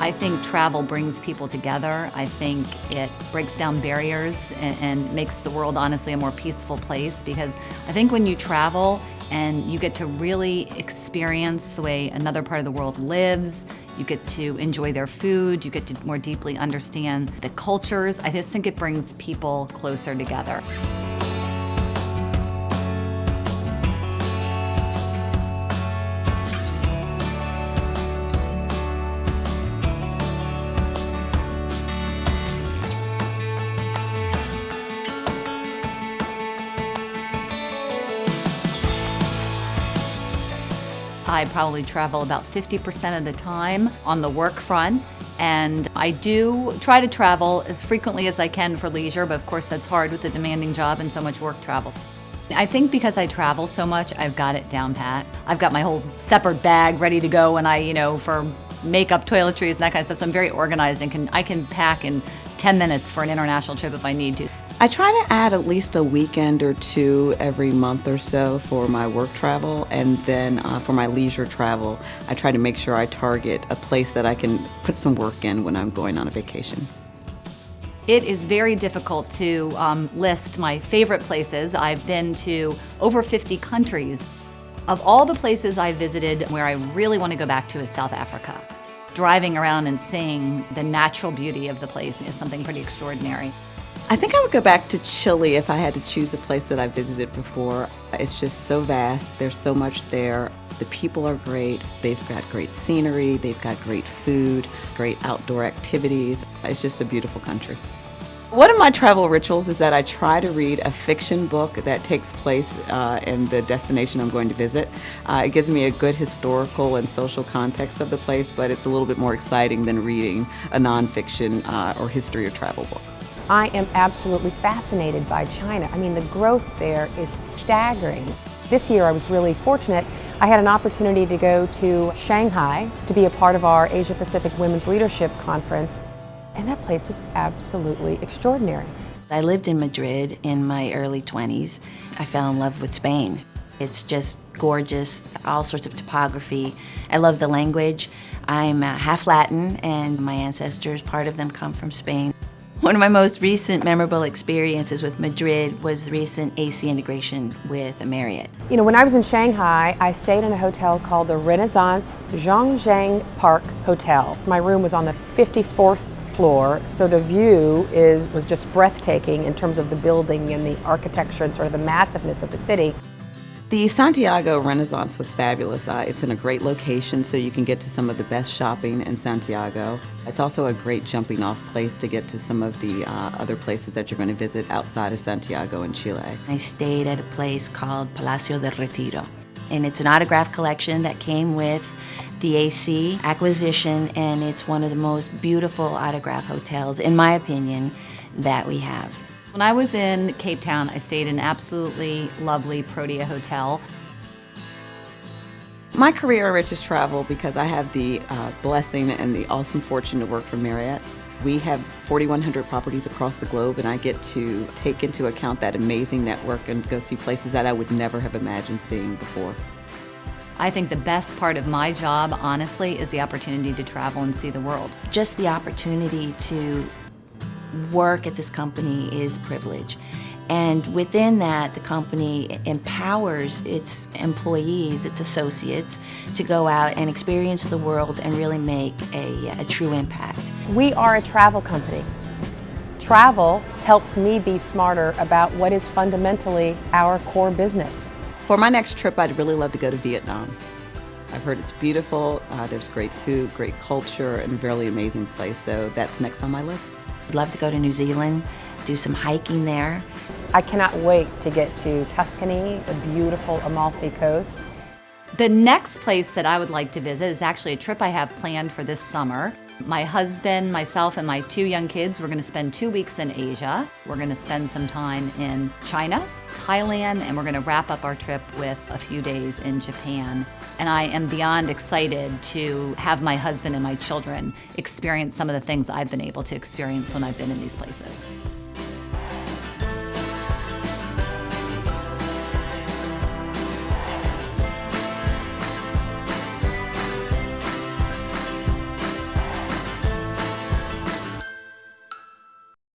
I think travel brings people together. I think it breaks down barriers and makes the world honestly a more peaceful place, because I think when you travel and you get to really experience the way another part of the world lives, you get to enjoy their food, you get to more deeply understand the cultures. I just think it brings people closer together. I probably travel about 50% of the time on the work front, and I do try to travel as frequently as I can for leisure, but of course that's hard with a demanding job and so much work travel. I think because I travel so much, I've got it down pat. I've got my whole separate bag ready to go when for makeup, toiletries, and that kind of stuff, so I'm very organized and I can pack in 10 minutes for an international trip if I need to. I try to add at least a weekend or two every month or so for my work travel, and then for my leisure travel, I try to make sure I target a place that I can put some work in when I'm going on a vacation. It is very difficult to list my favorite places. I've been to over 50 countries. Of all the places I visited, where I really want to go back to is South Africa. Driving around and seeing the natural beauty of the place is something pretty extraordinary. I think I would go back to Chile if I had to choose a place that I visited before. It's just so vast, there's so much there. The people are great, they've got great scenery, they've got great food, great outdoor activities. It's just a beautiful country. One of my travel rituals is that I try to read a fiction book that takes place in the destination I'm going to visit. It gives me a good historical and social context of the place, but it's a little bit more exciting than reading a nonfiction or history or travel book. I am absolutely fascinated by China. I mean, the growth there is staggering. This year I was really fortunate. I had an opportunity to go to Shanghai to be a part of our Asia Pacific Women's Leadership Conference, and that place was absolutely extraordinary. I lived in Madrid in my early 20s. I fell in love with Spain. It's just gorgeous, all sorts of topography. I love the language. I'm half Latin, and my ancestors, part of them come from Spain. One of my most recent memorable experiences with Madrid was the recent AC integration with a Marriott. When I was in Shanghai, I stayed in a hotel called the Renaissance Zhongzheng Park Hotel. My room was on the 54th floor, so the view was just breathtaking in terms of the building and the architecture and sort of the massiveness of the city. The Santiago Renaissance was fabulous. It's in a great location, so you can get to some of the best shopping in Santiago. It's also a great jumping off place to get to some of the other places that you're going to visit outside of Santiago in Chile. I stayed at a place called Palacio del Retiro, and it's an autograph collection that came with the AC acquisition, and it's one of the most beautiful autograph hotels, in my opinion, that we have. When I was in Cape Town, I stayed in an absolutely lovely Protea hotel. My career enriches travel because I have the blessing and the awesome fortune to work for Marriott. We have 4,100 properties across the globe, and I get to take into account that amazing network and go see places that I would never have imagined seeing before. I think the best part of my job, honestly, is the opportunity to travel and see the world. Just the opportunity to work at this company is privilege. And within that, the company empowers its employees, its associates, to go out and experience the world and really make a true impact. We are a travel company. Travel helps me be smarter about what is fundamentally our core business. For my next trip, I'd really love to go to Vietnam. I've heard it's beautiful, there's great food, great culture, and a really amazing place, so that's next on my list. I'd love to go to New Zealand, do some hiking there. I cannot wait to get to Tuscany, the beautiful Amalfi Coast. The next place that I would like to visit is actually a trip I have planned for this summer. My husband, myself, and my 2 young kids, we're going to spend 2 weeks in Asia. We're going to spend some time in China, Thailand, and we're going to wrap up our trip with a few days in Japan. And I am beyond excited to have my husband and my children experience some of the things I've been able to experience when I've been in these places.